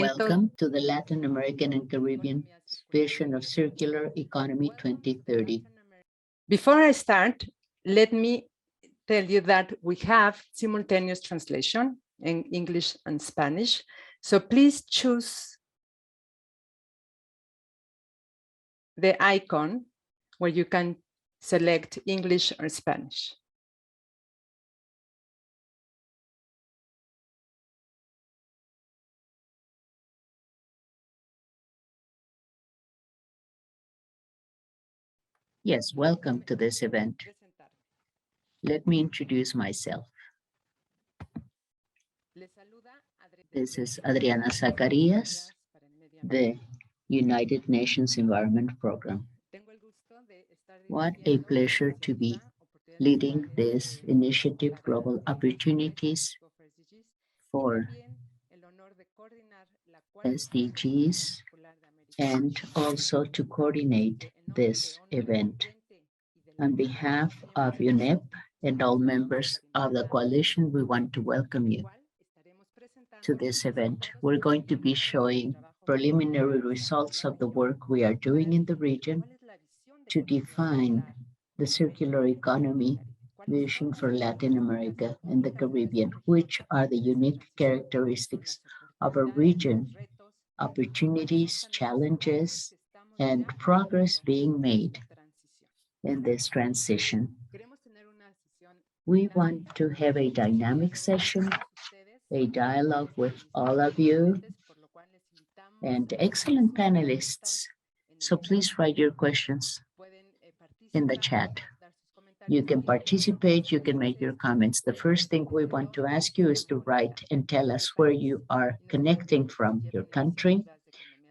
Welcome to the Latin American and Caribbean Vision of Circular Economy 2030. Before I start, let me tell you that we have simultaneous translation in English and Spanish. So please choose the icon where you can select English or Spanish. Yes, welcome to this event. Let me introduce myself. This is Adriana Zacarias, the United Nations Environment Program. What a pleasure to be leading this initiative, Global Opportunities for SDGs, and also to coordinate this event. On behalf of UNEP and all members of the coalition, we want to welcome you to this event. We're going to be showing preliminary results of the work we are doing in the region to define the circular economy vision for Latin America and the Caribbean, which are the unique characteristics of a region, opportunities, challenges, and progress being made in this transition. We want to have a dynamic session, a dialogue with all of you, and excellent panelists. So please write your questions in the chat. You can participate, you can make your comments. The first thing we want to ask you is to write and tell us where you are connecting from, your country.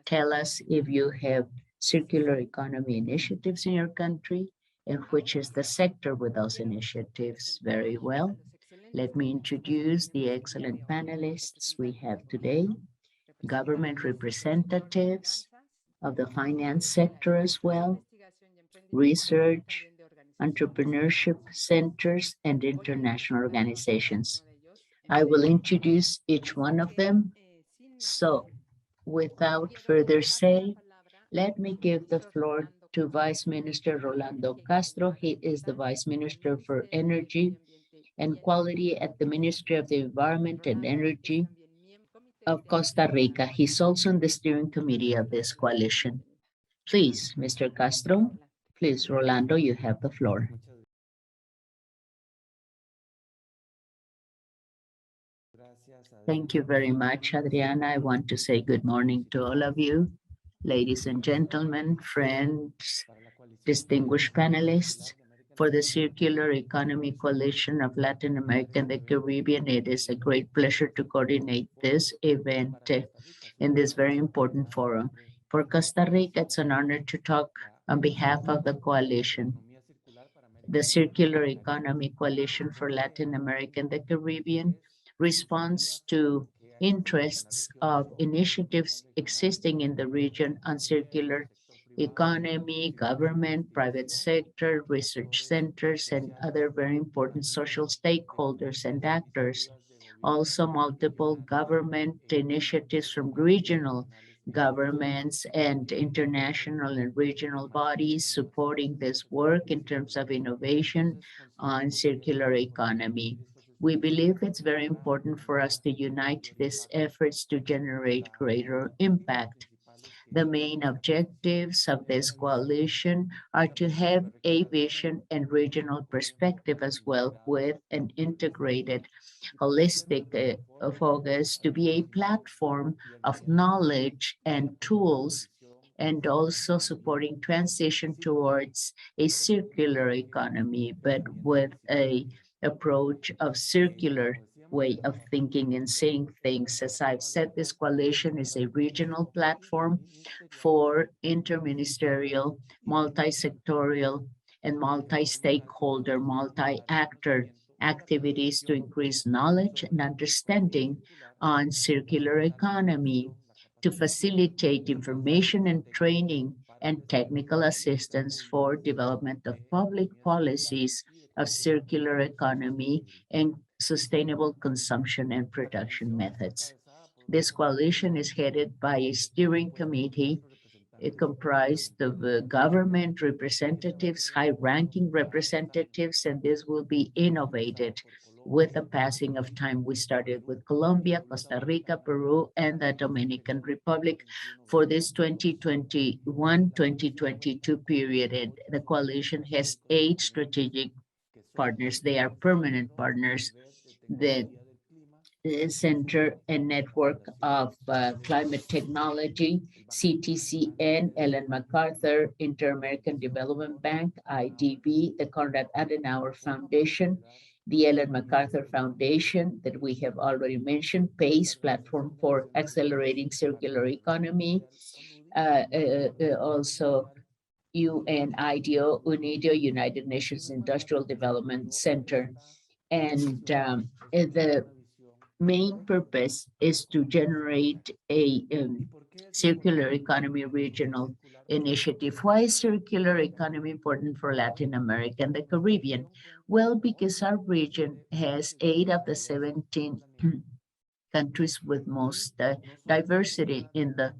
Tell us if you have circular economy initiatives in your country and which is the sector with those initiatives. Very well. Let me introduce the excellent panelists we have today. Government representatives of the finance sector as well, research, entrepreneurship centers, and international organizations. I will introduce each one of them. So without further say, let me give the floor to Vice Minister Rolando Castro. He is the Vice Minister for Energy and Quality at the Ministry of the Environment and Energy of Costa Rica. He's also on the steering committee of this coalition. Please, Mr. Castro. Please, Rolando, you have the floor. Thank you very much, Adriana. I want to say good morning to all of you, ladies and gentlemen, friends, distinguished panelists. For the Circular Economy Coalition of Latin America and the Caribbean, it is a great pleasure to coordinate this event in this very important forum. For Costa Rica, it's an honor to talk on behalf of the coalition. The Circular Economy Coalition for Latin America and the Caribbean responds to interests of initiatives existing in the region on circular economy, government, private sector, research centers, and other very important social stakeholders and actors. Also, multiple government initiatives from regional governments and international and regional bodies supporting this work in terms of innovation on circular economy. We believe it's very important for us to unite these efforts to generate greater impact. The main objectives of this coalition are to have a vision and regional perspective as well, with an integrated, holistic focus to be a platform of knowledge and tools, and also supporting transition towards a circular economy, but with an approach of circular way of thinking and seeing things. As I've said, this coalition is a regional platform for interministerial, multi-sectorial, and multi-stakeholder, multi-actor activities to increase knowledge and understanding on circular economy, to facilitate information and training and technical assistance for development of public policies of circular economy and sustainable consumption and production methods. This coalition is headed by a steering committee comprised of government representatives, high-ranking representatives, and this will be innovated with the passing of time. We started with Colombia, Costa Rica, Peru, and the Dominican Republic for this 2021-2022 period. And the coalition has 8 strategic partners. They are permanent partners. The Center and Network of Climate Technology, CTCN, Ellen MacArthur, Inter-American Development Bank, IDB, the Konrad Adenauer Foundation, the Ellen MacArthur Foundation that we have already mentioned, PACE, Platform for Accelerating Circular Economy, also UNIDO, UNIDO, United Nations Industrial Development Center. And the main purpose is to generate a circular economy regional initiative. Why is circular economy important for Latin America and the Caribbean? Well, because our region has 8 of the 17 countries with most diversity in the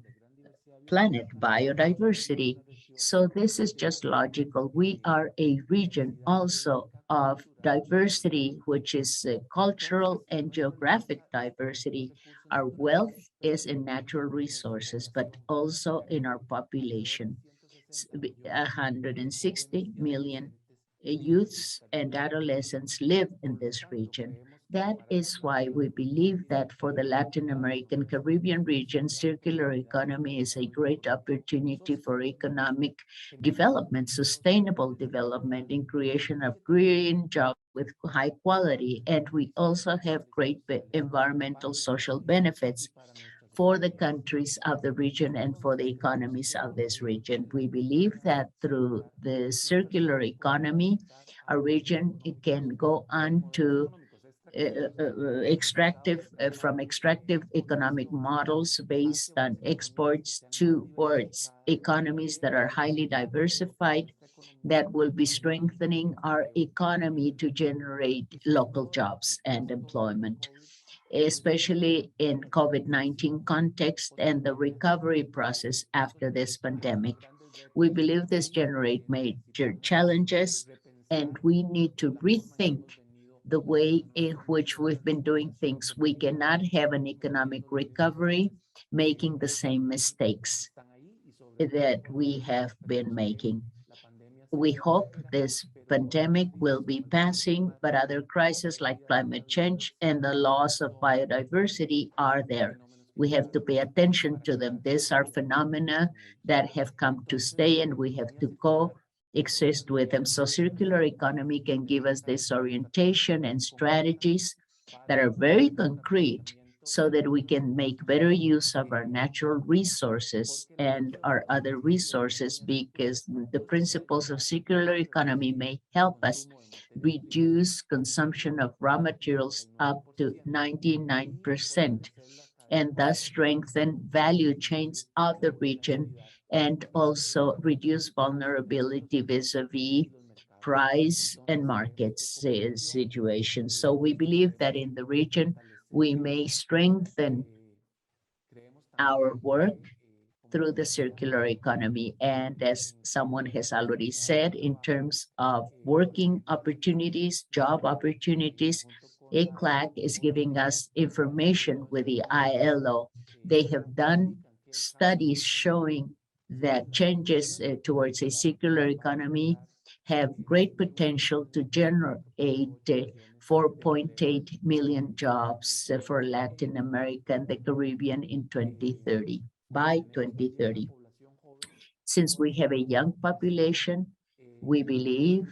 planet, biodiversity. So this is just logical. We are a region also of diversity, which is cultural and geographic diversity. Our wealth is in natural resources, but also in our population. 160 million youths and adolescents live in this region. That is why we believe that for the Latin American Caribbean region, circular economy is a great opportunity for economic development, sustainable development, and creation of green jobs with high quality. And we also have great environmental social benefits for the countries of the region and for the economies of this region. We believe that through the circular economy, our region can go on to from extractive economic models based on exports towards economies that are highly diversified, that will be strengthening our economy to generate local jobs and employment, especially in COVID-19 context and the recovery process after this pandemic. We believe this generates major challenges, and we need to rethink the way in which we've been doing things. We cannot have an economic recovery making the same mistakes that we have been making. We hope this pandemic will be passing, but other crises like climate change and the loss of biodiversity are there. We have to pay attention to them. These are phenomena that have come to stay, and we have to coexist with them. So circular economy can give us this orientation and strategies that are very concrete so that we can make better use of our natural resources and our other resources, because the principles of circular economy may help us reduce consumption of raw materials up to 99%, and thus strengthen value chains of the region and also reduce vulnerability vis-a-vis price and markets situations. So we believe that in the region, we may strengthen our work through the circular economy. And as someone has already said, in terms of working opportunities, job opportunities, ECLAC is giving us information with the ILO. They have done studies showing that changes towards a circular economy have great potential to generate 4.8 million jobs for Latin America and the Caribbean in 2030, by 2030. Since we have a young population, we believe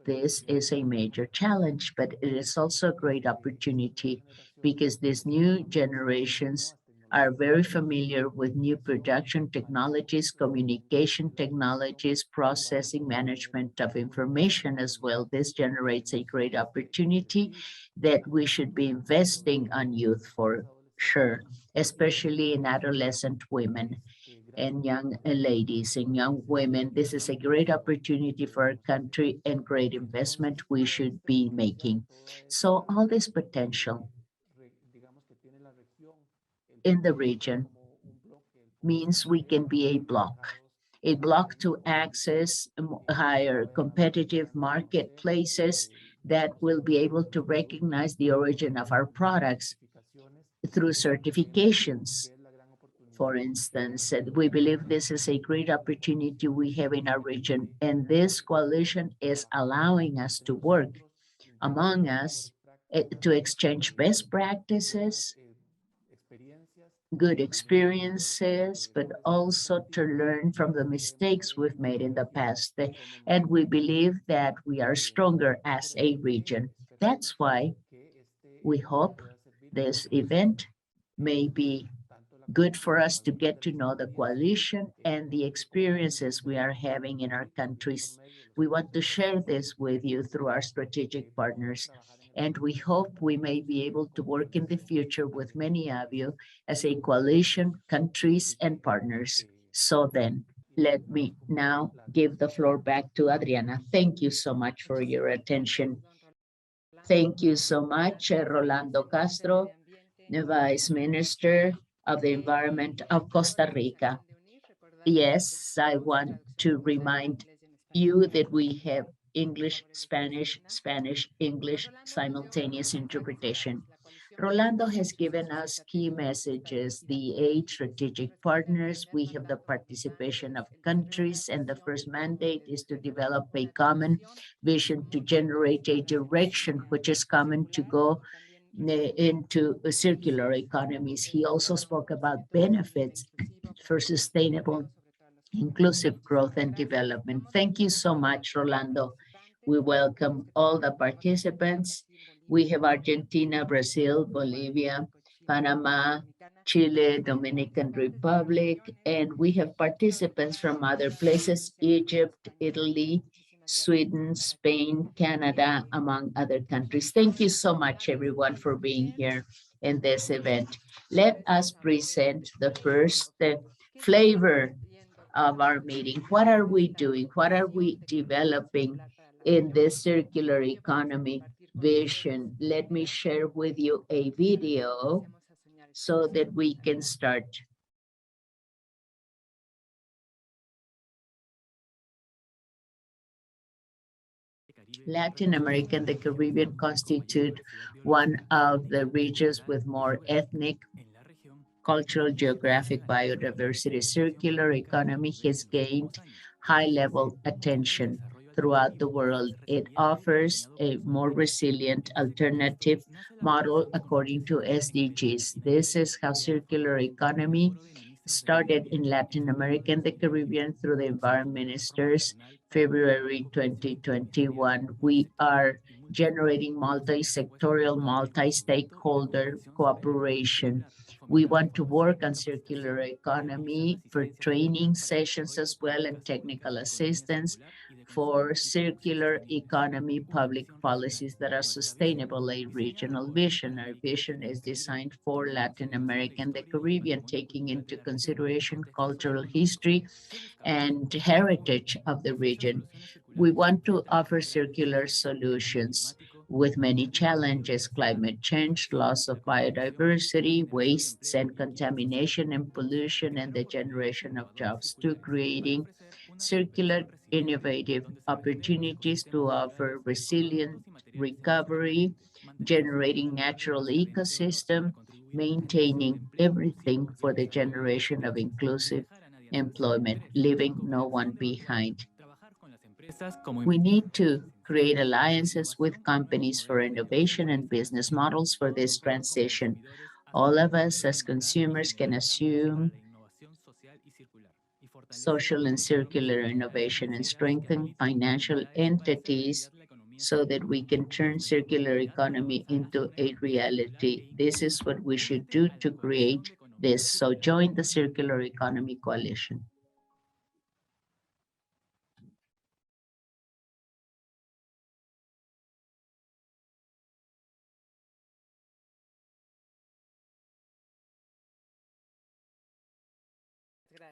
this is a major challenge, but it is also a great opportunity because these new generations are very familiar with new production technologies, communication technologies, processing, management of information as well. This generates a great opportunity that we should be investing on youth for sure, especially in adolescent women and young ladies and young women. This is a great opportunity for our country and great investment we should be making. So all this potential in the region means we can be a block to access higher competitive marketplaces that will be able to recognize the origin of our products through certifications. For instance, we believe this is a great opportunity we have in our region, and this coalition is allowing us to work among us to exchange best practices, good experiences, but also to learn from the mistakes we've made in the past. And we believe that we are stronger as a region. That's why we hope this event may be good for us to get to know the coalition and the experiences we are having in our countries. We want to share this with you through our strategic partners, and we hope we may be able to work in the future with many of you as a coalition, countries, and partners. So then, let me now give the floor back to Adriana. Thank you so much for your attention. Thank you so much, Rolando Castro, the Vice Minister of the Environment of Costa Rica. Yes, I want to remind you that we have English, Spanish, Spanish, English simultaneous interpretation. Rolando has given us key messages, the 8 strategic partners. We have the participation of countries, and the first mandate is to develop a common vision to generate a direction which is common to go into circular economies. He also spoke about benefits for sustainable inclusive growth and development. Thank you so much, Rolando. We welcome all the participants. We have Argentina, Brazil, Bolivia, Panama, Chile, Dominican Republic, and we have participants from other places, Egypt, Italy, Sweden, Spain, Canada, among other countries. Thank you so much, everyone, for being here in this event. Let us present the first flavor of our meeting. What are we doing? What are we developing in this circular economy vision? Let me share with you a video so that we can start. Latin America and the Caribbean constitute one of the regions with more ethnic, cultural, geographic biodiversity. Circular economy has gained high-level attention throughout the world. It offers a more resilient alternative model according to SDGs. This is how circular economy started in Latin America and the Caribbean through the environment ministers, February 2021. We are generating multi-sectorial, multi-stakeholder cooperation. We want to work on circular economy for training sessions as well and technical assistance for circular economy public policies that are sustainable, a regional vision. Our vision is designed for Latin America and the Caribbean, taking into consideration cultural history and heritage of the region. We want to offer circular solutions with many challenges: climate change, loss of biodiversity, wastes and contamination and pollution, and the generation of jobs, to creating circular innovative opportunities to offer resilient recovery, generating natural ecosystem, maintaining everything for the generation of inclusive employment, leaving no one behind. We need to create alliances with companies for innovation and business models for this transition. All of us as consumers can assume social and circular innovation and strengthen financial entities so that we can turn circular economy into a reality. This is what we should do to create this. So join the Circular Economy Coalition.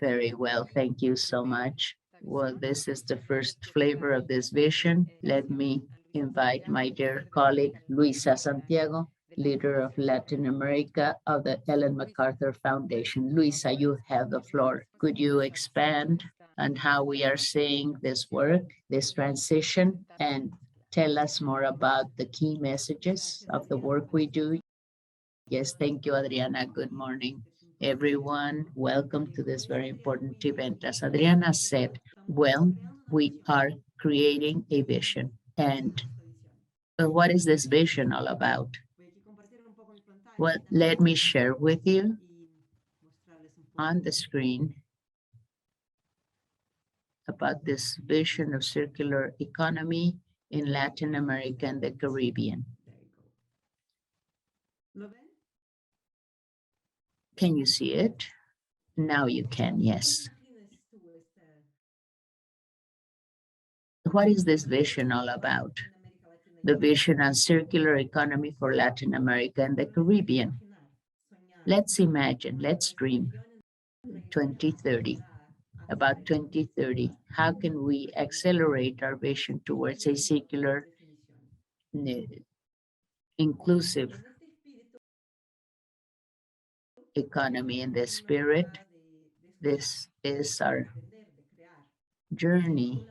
Very well, thank you so much. Well, this is the first flavor of this vision. Let me invite my dear colleague, Luisa Santiago, leader of Latin America of the Ellen MacArthur Foundation. Luisa, you have the floor. Could you expand on how we are seeing this work, this transition, and tell us more about the key messages of the work we do? Yes, thank you, Adriana. Good morning, everyone. Welcome to this very important event. As Adriana said, well, we are creating a vision. And what is this vision all about? Well, let me share with you on the screen about this vision of circular economy in Latin America and the Caribbean. Can you see it? Now you can, yes. What is this vision all about? The vision on circular economy for Latin America and the Caribbean. Let's imagine, let's dream 2030. About 2030, how can we accelerate our vision towards a circular, inclusive economy in the spirit? This is our journey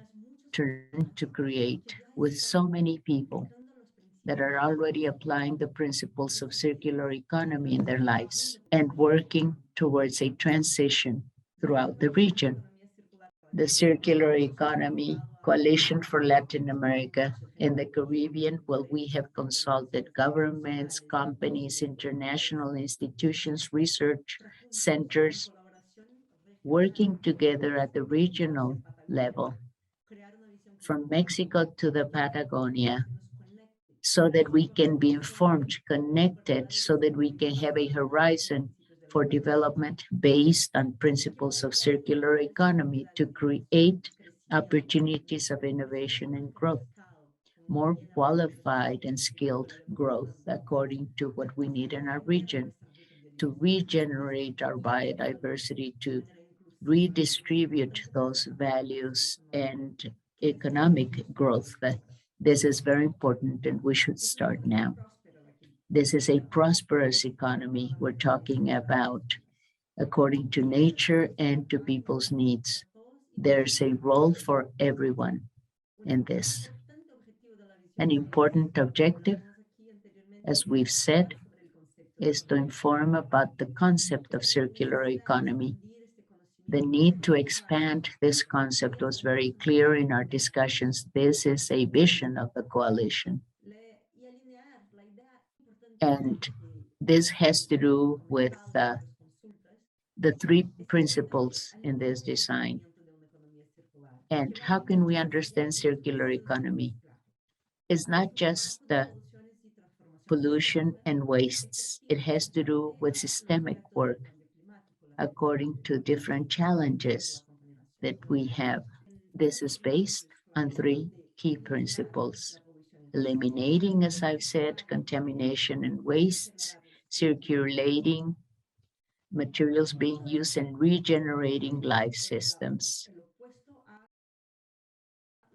to learn to create with so many people that are already applying the principles of circular economy in their lives and working towards a transition throughout the region. The Circular Economy Coalition for Latin America and the Caribbean, well, we have consulted governments, companies, international institutions, research centers, working together at the regional level, from Mexico to the Patagonia, so that we can be informed, connected, so that we can have a horizon for development based on principles of circular economy to create opportunities of innovation and growth, more qualified and skilled growth according to what we need in our region, to regenerate our biodiversity, to redistribute those values and economic growth. This is very important and we should start now. This is a prosperous economy we're talking about according to nature and to people's needs. There's a role for everyone in this. An important objective, as we've said, is to inform about the concept of circular economy. The need to expand this concept was very clear in our discussions. This is a vision of the coalition. And this has to do with the three principles in this design. And how can we understand circular economy? It's not just pollution and wastes. It has to do with systemic work according to different challenges that we have. This is based on three key principles: eliminating, as I've said, contamination and wastes, circulating materials being used, and regenerating life systems.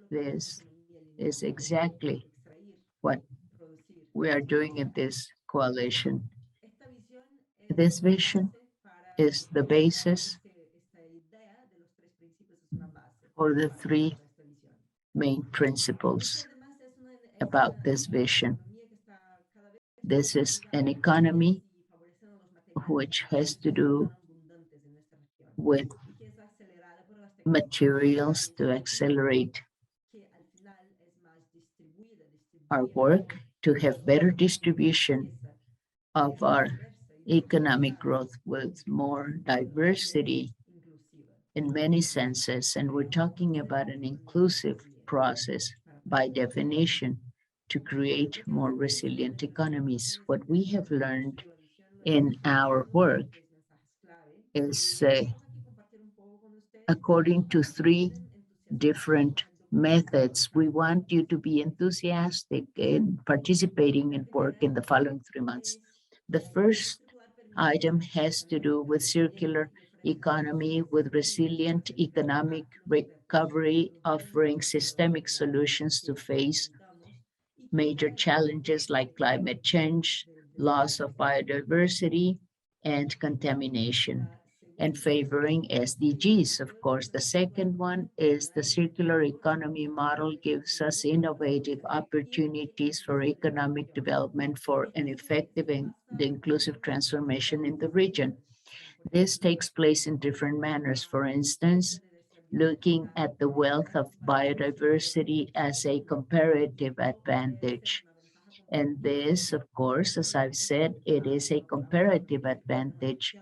This is exactly what we are doing in this coalition. This vision is the basis for the three main principles about this vision. This is an economy which has to do with materials to accelerate our work, to have better distribution of our economic growth with more diversity in many senses. And we're talking about an inclusive process by definition to create more resilient economies. What we have learned in our work is according to three different methods. We want you to be enthusiastic in participating in work in the following 3 months. The first item has to do with circular economy, with resilient economic recovery, offering systemic solutions to face major challenges like climate change, loss of biodiversity, and contamination, and favoring SDGs. Of course, the second one is the circular economy model gives us innovative opportunities for economic development for an effective and inclusive transformation in the region. This takes place in different manners. For instance, looking at the wealth of biodiversity as a comparative advantage. And this, of course, as I've said, it is a comparative advantage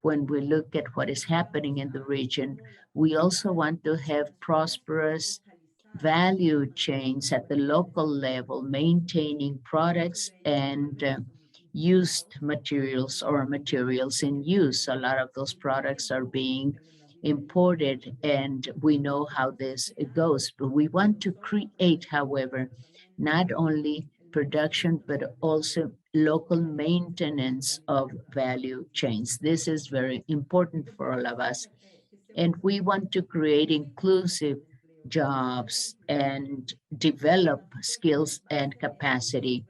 when we look at what is happening in the region. We also want to have prosperous value chains at the local level, maintaining products and used materials or materials in use. A lot of those products are being imported, and we know how this goes. But we want to create, however, not only production, but also local maintenance of value chains. This is very important for all of us. And we want to create inclusive jobs and develop skills and capacity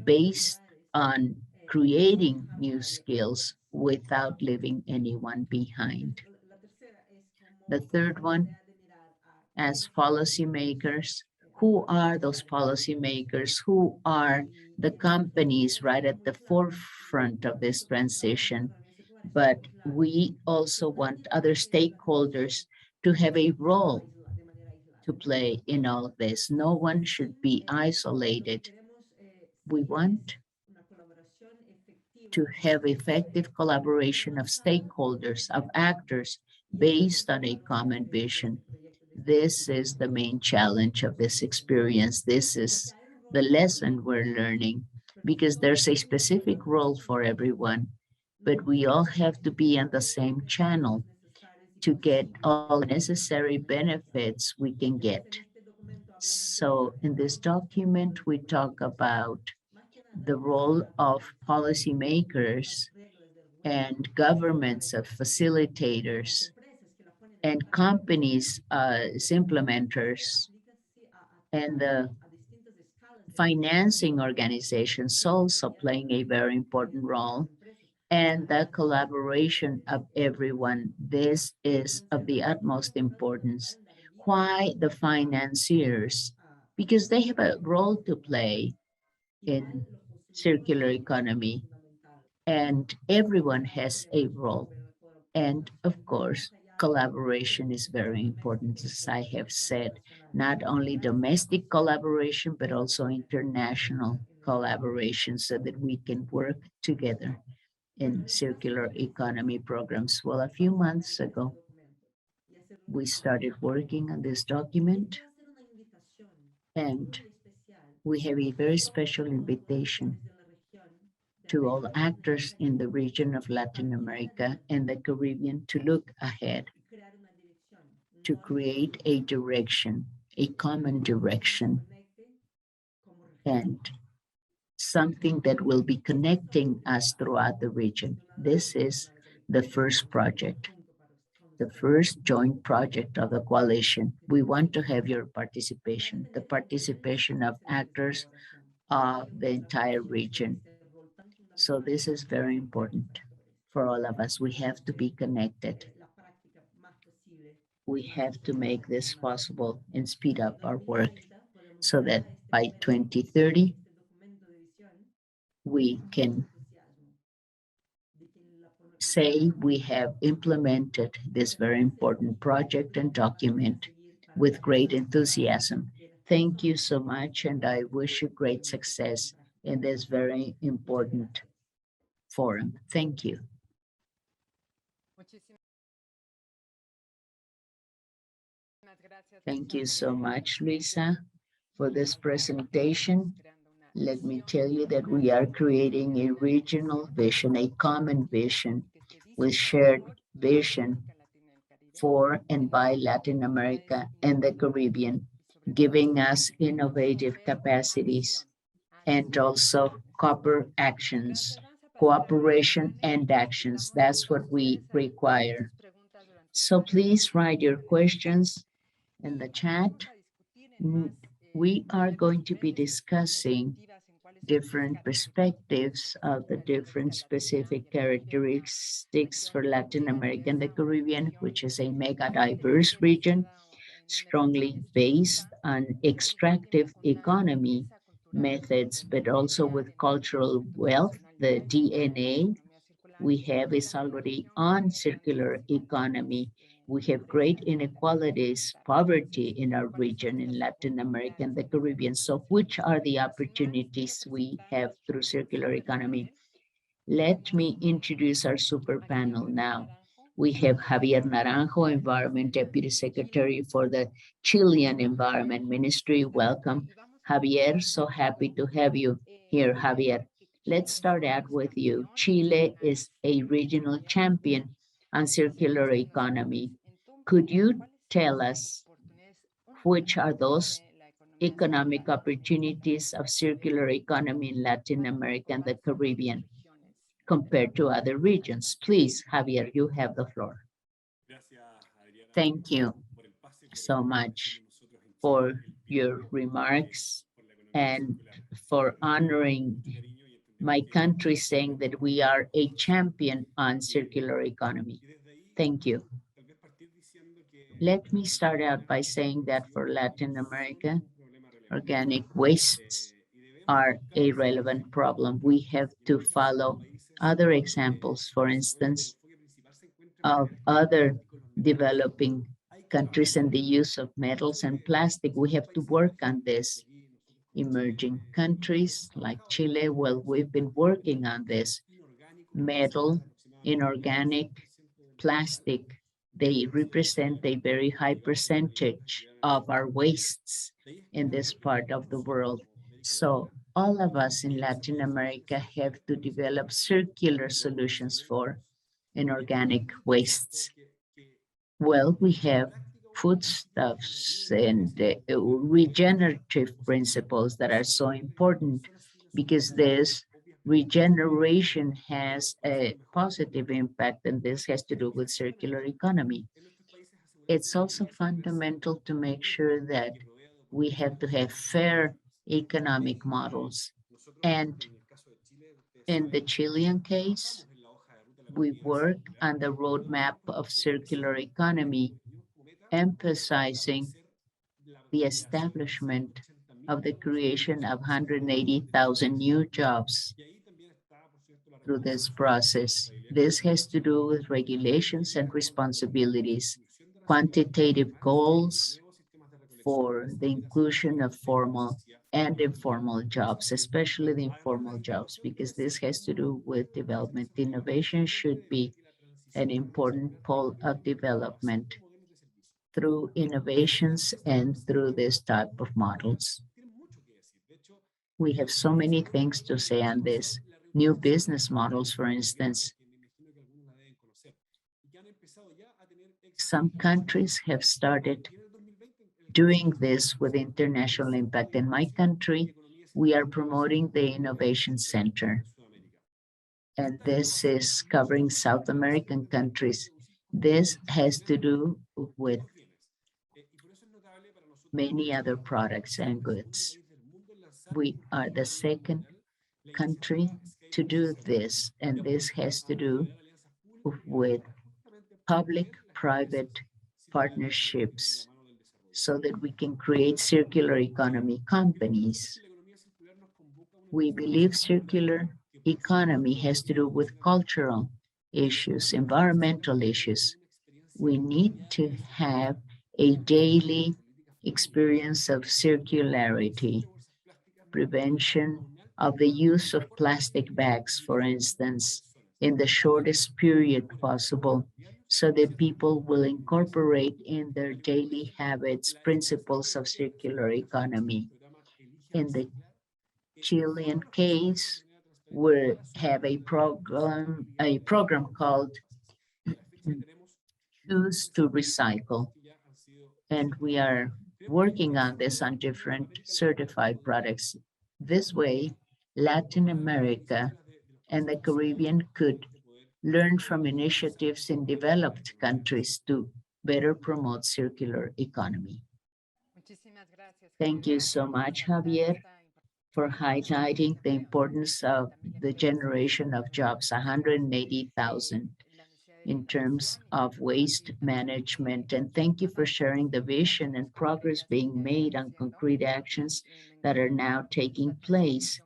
based on creating new skills without leaving anyone behind. The third one, as policymakers, who are those policymakers? Who are the companies right at the forefront of this transition? But we also want other stakeholders to have a role to play in all of this. No one should be isolated. We want to have effective collaboration of stakeholders, of actors based on a common vision. This is the main challenge of this experience. This is the lesson we're learning because there's a specific role for everyone, but we all have to be on the same channel to get all the necessary benefits we can get. So in this document, we talk about the role of policymakers and governments of facilitators and companies as implementers and the financing organizations also playing a very important role, and the collaboration of everyone. This is of the utmost importance. Why the financiers? Because they have a role to play in circular economy, and everyone has a role. And of course, collaboration is very important, as I have said, not only domestic collaboration, but also international collaboration so that we can work together in circular economy programs. Well, a few months ago, we started working on this document, and we have a very special invitation to all actors in the region of Latin America and the Caribbean to look ahead, to create a direction, a common direction, and something that will be connecting us throughout the region. This is the first project, the first joint project of the coalition. We want to have your participation, the participation of actors of the entire region. So this is very important for all of us. We have to be connected. We have to make this possible and speed up our work so that by 2030, we can say we have implemented this very important project and document with great enthusiasm. Thank you so much, and I wish you great success in this very important forum. Thank you. Thank you so much, Luisa, for this presentation. Let me tell you that we are creating a regional vision, a common vision with shared vision for and by Latin America and the Caribbean, giving us innovative capacities and also cooperation and actions. That's what we require. So please write your questions in the chat. We are going to be discussing different perspectives of the different specific characteristics for Latin America and the Caribbean, which is a mega diverse region, strongly based on extractive economy methods, but also with cultural wealth. The DNA we have is already on circular economy. We have great inequalities, poverty in our region, in Latin America and the Caribbean. So which are the opportunities we have through circular economy? Let me introduce our super panel now. We have Javier Naranjo, Environment Deputy Secretary for the Chilean Environment Ministry. Welcome, Javier. So happy to have you here, Javier. Let's start out with you. Chile is a regional champion on circular economy. Could you tell us which are those economic opportunities of circular economy in Latin America and the Caribbean compared to other regions? Please, Javier, you have the floor. Thank you so much for your remarks and for honoring my country, saying that we are a champion on circular economy. Thank you. Let me start out by saying that for Latin America, organic wastes are a relevant problem. We have to follow other examples, for instance, of other developing countries and the use of metals and plastic. We have to work on this. Emerging countries like Chile, well, we've been working on this. Metal, inorganic, plastic, they represent a very high percentage of our wastes in this part of the world. So all of us in Latin America have to develop circular solutions for inorganic wastes. Well, we have foodstuffs and regenerative principles that are so important because this regeneration has a positive impact, and this has to do with circular economy. It's also fundamental to make sure that we have to have fair economic models. And in the Chilean case, we work on the roadmap of circular economy, emphasizing the establishment of the creation of 180,000 new jobs through this process. This has to do with regulations and responsibilities, quantitative goals for the inclusion of formal and informal jobs, especially the informal jobs, because this has to do with development. Innovation should be an important pole of development through innovations and through this type of models. We have so many things to say on this. New business models, for instance. Some countries have started doing this with international impact. In my country, we are promoting the Innovation Center. And this is covering South American countries. This has to do with many other products and goods. We are the second country to do this, and this has to do with public-private partnerships so that we can create circular economy companies. We believe circular economy has to do with cultural issues, environmental issues. We need to have a daily experience of circularity, prevention of the use of plastic bags, for instance, in the shortest period possible, so that people will incorporate in their daily habits principles of circular economy. In the Chilean case, we have a program called Choose to Recycle, and we are working on this on different certified products. This way, Latin America and the Caribbean could learn from initiatives in developed countries to better promote circular economy. Thank you so much, Javier. for highlighting the importance of the generation of jobs, 180,000 in terms of waste management. And thank you for sharing the vision and progress being made on concrete actions that are now taking place,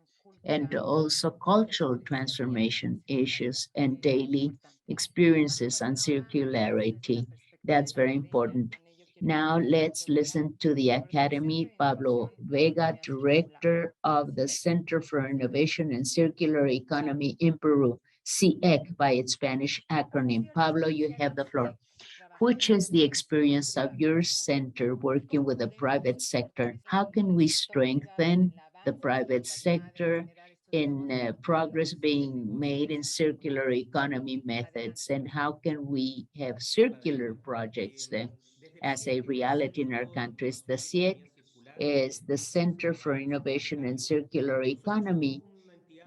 and also cultural transformation issues and daily experiences on circularity. That's very important. Now let's listen to the Academy, Pablo Vega, Director of the Center for Innovation and Circular Economy in Peru, CIEC by its Spanish acronym. Pablo, you have the floor. Which is the experience of your center working with the private sector? How can we strengthen the private sector in progress being made in circular economy methods? And how can we have circular projects as a reality in our countries? The CIEC is the Center for Innovation and Circular Economy.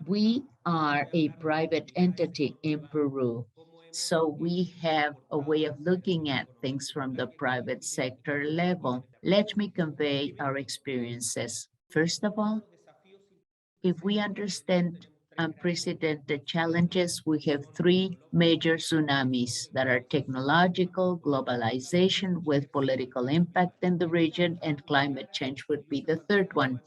We are a private entity in Peru, so we have a way of looking at things from the private sector level. Let me convey our experiences. First of all, if we understand unprecedented challenges, we have three major tsunamis that are technological, globalization with political impact in the region, and climate change would be the third one.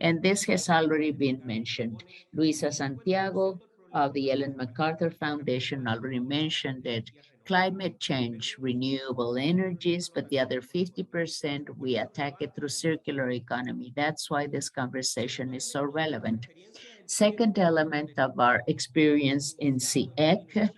And this has already been mentioned. Luisa Santiago of the Ellen MacArthur Foundation already mentioned it. Climate change, renewable energies, but the other 50%, we attack it through circular economy. That's why this conversation is so relevant. Second element of our experience in CIEC,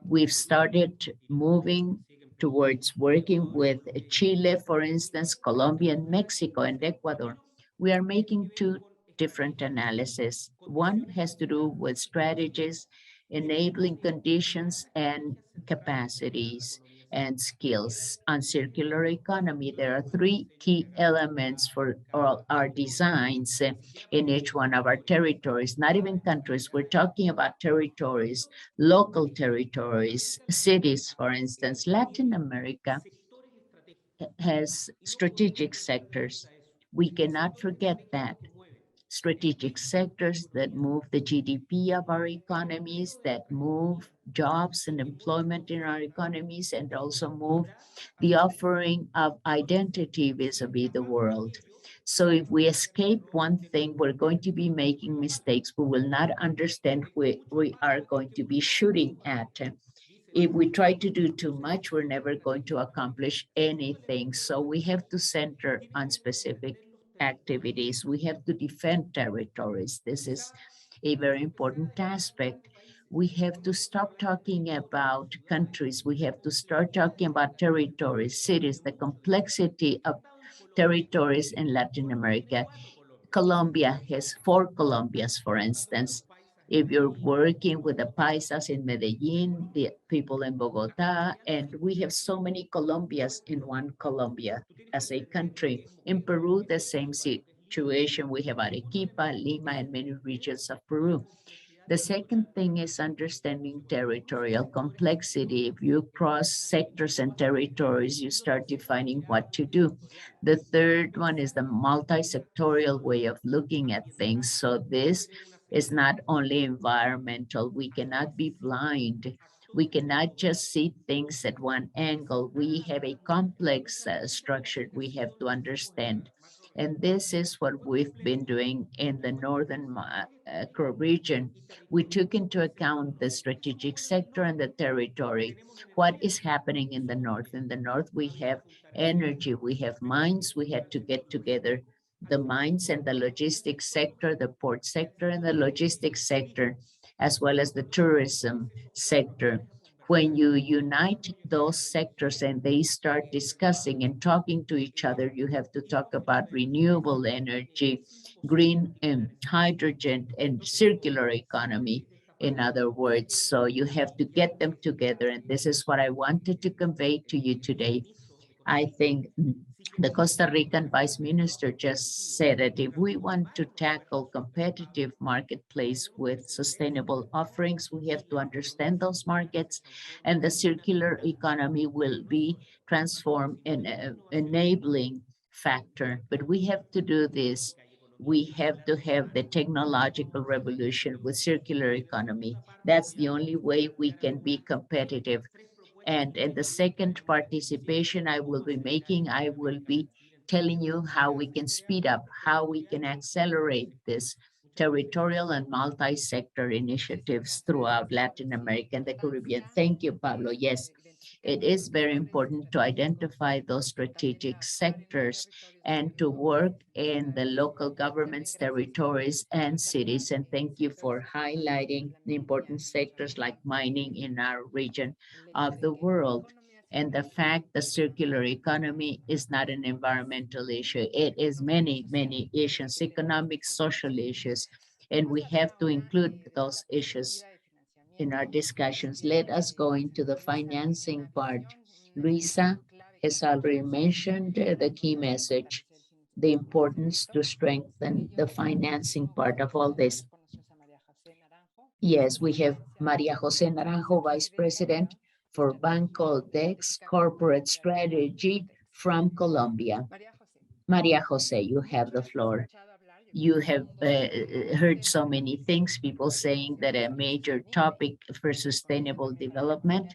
we've started moving towards working with Chile, for instance, Colombia, and Mexico, and Ecuador. We are making two different analyses. One has to do with strategies, enabling conditions, and capacities and skills. On circular economy, there are three key elements for all our designs in each one of our territories, not even countries. We're talking about territories, local territories, cities, for instance. Latin America has strategic sectors. We cannot forget that. Strategic sectors that move the GDP of our economies, that move jobs and employment in our economies, and also move the offering of identity vis-a-vis the world. So if we escape one thing, we're going to be making mistakes. We will not understand where we are going to be shooting at. If we try to do too much, we're never going to accomplish anything. So we have to center on specific activities. We have to defend territories. This is a very important aspect. We have to stop talking about countries. We have to start talking about territories, cities, the complexity of territories in Latin America. Colombia has four Colombias, for instance. If you're working with the Paisas in Medellin, the people in Bogota, and we have so many Colombias in one Colombia as a country. In Peru, the same situation. We have Arequipa, Lima, and many regions of Peru. The second thing is understanding territorial complexity. If you cross sectors and territories, you start defining what to do. The third one is the multi-sectorial way of looking at things. So this is not only environmental. We cannot be blind. We cannot just see things at one angle. We have a complex structure we have to understand. And this is what we've been doing in the northern region. We took into account the strategic sector and the territory. What is happening in the north? In the north, we have energy, we have mines. We had to get together the mines and the logistics sector, the port sector and the logistics sector, as well as the tourism sector. When you unite those sectors and they start discussing and talking to each other, you have to talk about renewable energy, green hydrogen, and circular economy, in other words. So you have to get them together. And this is what I wanted to convey to you today. I think the Costa Rican Vice Minister just said that if we want to tackle competitive marketplace with sustainable offerings, we have to understand those markets, and the circular economy will be transformed in an enabling factor. But we have to do this We have to have the technological revolution with circular economy. That's the only way we can be competitive. And in the second participation I will be making, I will be telling you how we can speed up, how we can accelerate this territorial and multi-sector initiatives throughout Latin America and the Caribbean. Thank you, Pablo. Yes, it is very important to identify those strategic sectors and to work in the local governments, territories, and cities. And thank you for highlighting the important sectors like mining in our region of the world. And the fact the circular economy is not an environmental issue. It is many, many issues, economic, social issues, and we have to include those issues in our discussions. Let us go into the financing part. Luisa has already mentioned the key message, the importance to strengthen the financing part of all this. Yes, we have Maria Jose Naranjo, Vice President for Banco Dex Corporate Strategy from Colombia. Maria Jose, you have the floor. You have heard so many things, people saying that a major topic for sustainable development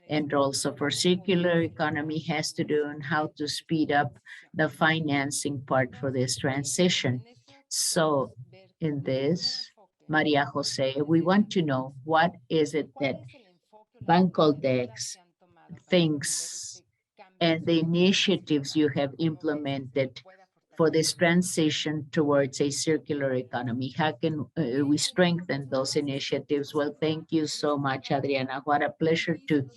and also for circular economy has to do on how to speed up the financing part for this transition. So in this, Maria Jose, we want to know what is it that Bancoldex thinks and the initiatives you have implemented for this transition towards a circular economy. How can we strengthen those initiatives? Well, thank you so much, Adriana. What a pleasure to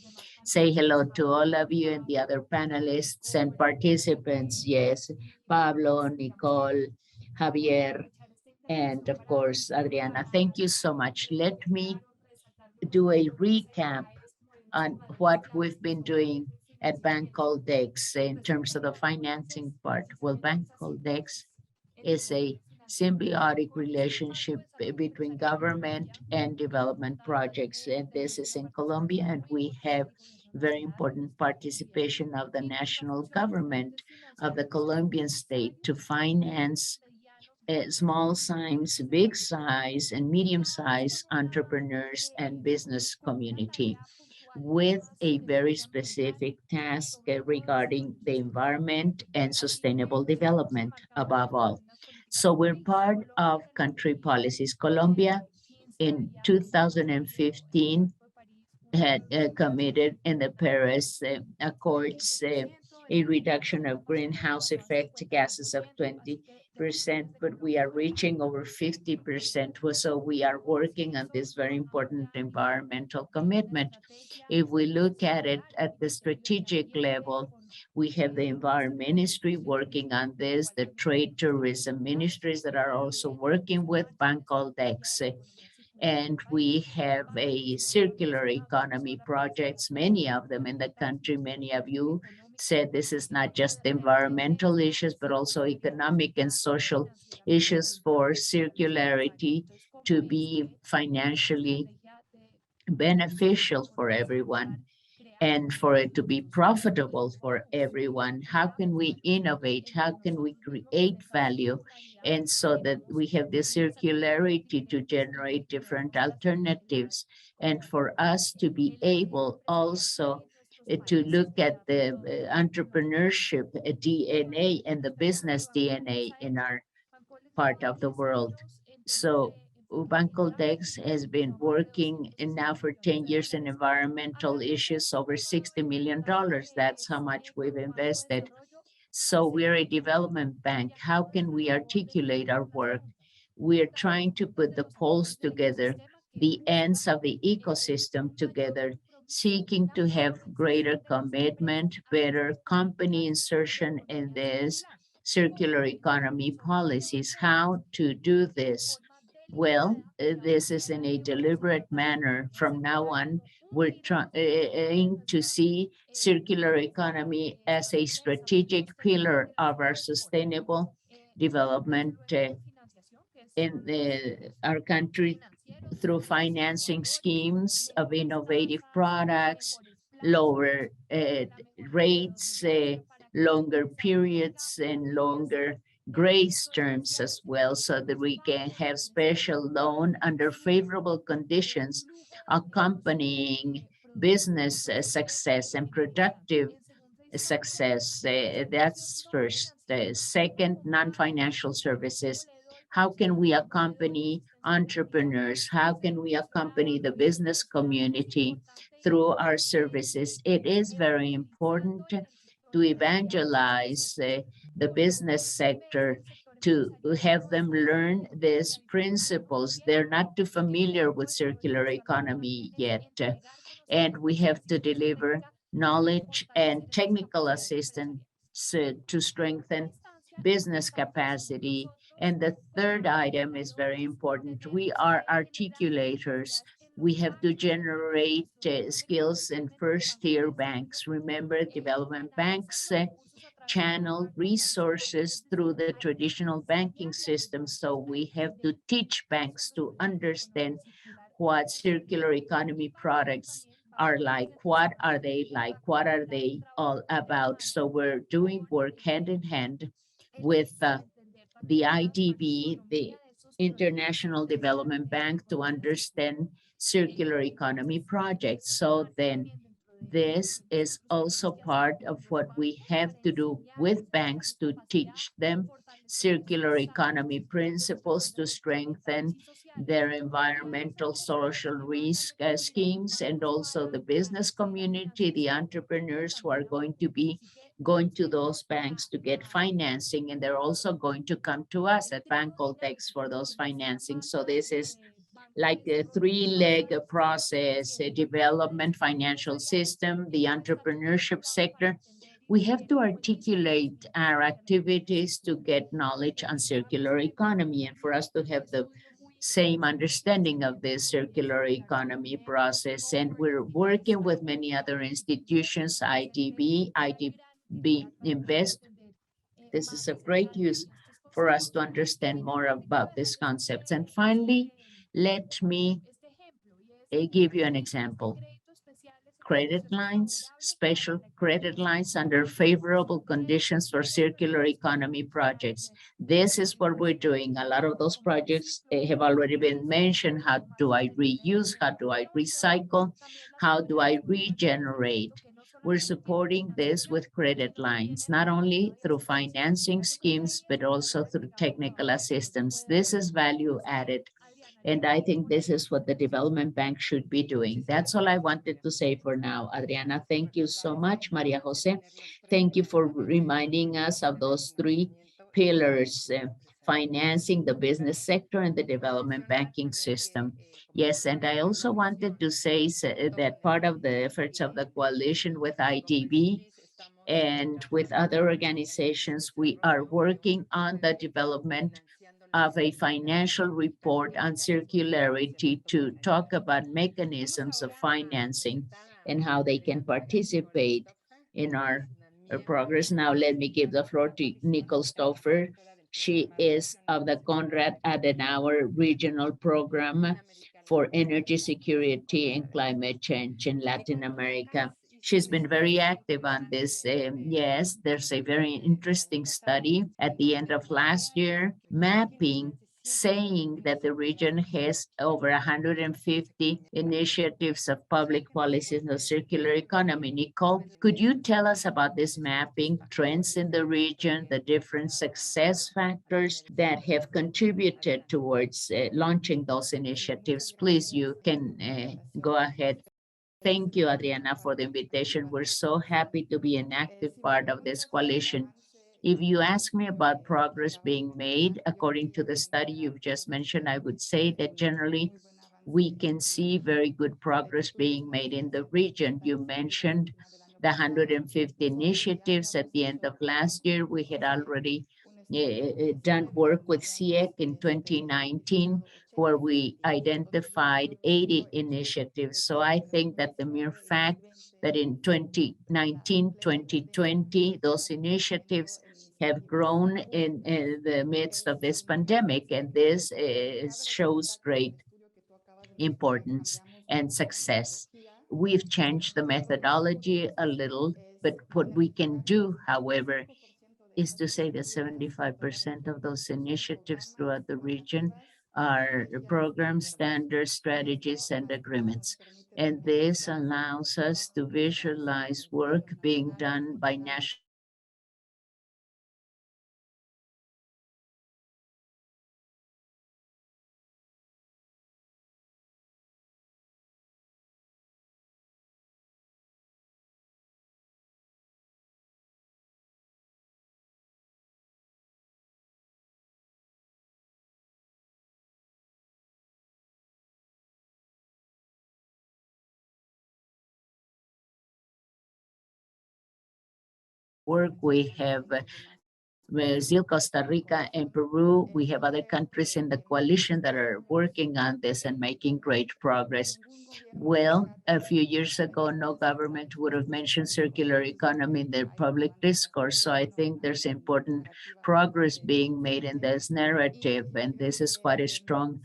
say hello to all of you and the other panelists and participants. Yes, Pablo, Nicole, Javier, and of course, Adriana. Thank you so much. Let me do a recap on what we've been doing at Bank Coldex in terms of the financing part. Well, Bank Coldex is a symbiotic relationship between government and development projects. And this is in Colombia, and we have very important participation of the national government of the Colombian state to finance small size, big size, and medium size entrepreneurs and business community with a very specific task regarding the environment and sustainable development above all. So we're part of country policies. Colombia in 2015 had committed in the Paris Accords a reduction of greenhouse effect gases of 20%, but we are reaching over 50%. So we are working on this very important environmental commitment. If we look at it at the strategic level, we have the Environment Ministry working on this, the Trade Tourism Ministries that are also working with Bancoldex. And we have a circular economy projects, many of them in the country. Many of you said this is not just environmental issues, but also economic and social issues for circularity to be financially beneficial for everyone and for it to be profitable for everyone. How can we innovate? How can we create value? And so that we have the circularity to generate different alternatives. And for us to be able also to look at the entrepreneurship DNA and the business DNA in our part of the world. So Banco Dex has been working now for 10 years in environmental issues, over $60 million. That's how much we've invested. So we're a development bank. How can we articulate our work? We're trying to put the poles together, the ends of the ecosystem together, seeking to have greater commitment, better company insertion in this circular economy policies. How to do this? Well, this is in a deliberate manner. From now on, we're trying to see circular economy as a strategic pillar of our sustainable development in our country through financing schemes of innovative products, lower rates, longer periods, and longer grace terms as well, so that we can have special loan under favorable conditions accompanying business success and productive success. That's first. Second, non-financial services. How can we accompany entrepreneurs? How can we accompany the business community through our services? It is very important to evangelize the business sector, to have them learn these principles. They're not too familiar with circular economy yet, and we have to deliver knowledge and technical assistance to strengthen business capacity. And the third item is very important. We are articulators. We have to generate skills in first-tier banks. Remember, development banks channel resources through the traditional banking system. So we have to teach banks to understand what circular economy products are like, what are they like, what are they all about. So we're doing work hand in hand with the IDB, the International Development Bank, to understand circular economy projects. So then this is also part of what we have to do with banks, to teach them circular economy principles, to strengthen their environmental social risk schemes, and also the business community, the entrepreneurs who are going to be going to those banks to get financing, and they're also going to come to us at Bancoltex for those financing. So this is like a three-leg process: development, financial system, the entrepreneurship sector. We have to articulate our activities to get knowledge on circular economy, and for us to have the same understanding of this circular economy process. And we're working with many other institutions, IDB Invest. This is a great use for us to understand more about these concepts. And finally, let me give you an example. Credit lines, special credit lines under favorable conditions for circular economy projects. This is what we're doing. A lot of those projects have already been mentioned. How do I reuse? How do I recycle? How do I regenerate? We're supporting this with credit lines, not only through financing schemes, but also through technical assistance. This is value added. And I think this is what the development bank should be doing. That's all I wanted to say for now. Adriana, thank you so much. Maria Jose, thank you for reminding us of those three pillars: financing, the business sector, and the development banking system. Yes, and I also wanted to say that part of the efforts of the coalition with IDB and with other organizations, we are working on the development of a financial report on circularity to talk about mechanisms of financing and how they can participate in our progress. Now, let me give the floor to Nicole Stoffer. She is of the Konrad Adenauer Regional Program for Energy Security and Climate Change in Latin America. She's been very active on this. Yes, there's a very interesting study at the end of last year, mapping, saying that the region has over 150 initiatives of public policies in the circular economy. Nicole, could you tell us about this mapping, trends in the region, the different success factors that have contributed towards launching those initiatives? Please, you can go ahead. Thank you, Adriana, for the invitation. We're so happy to be an active part of this coalition. If you ask me about progress being made, according to the study you've just mentioned, I would say that generally we can see very good progress being made in the region. You mentioned the 150 initiatives at the end of last year. We had already done work with CIEC in 2019, where we identified 80 initiatives. So I think that the mere fact that in 2019, 2020, those initiatives have grown in the midst of this pandemic, and this shows great importance and success. We've changed the methodology a little, but what we can do, however, is to say that 75% of those initiatives throughout the region are programs, standards, strategies, and agreements. And this allows us to visualize work being done by national work. We have Brazil, Costa Rica, and Peru. We have other countries in the coalition that are working on this and making great progress. Well, a few years ago, no government would have mentioned circular economy in their public discourse. So I think there's important progress being made in this narrative, and this is quite a strong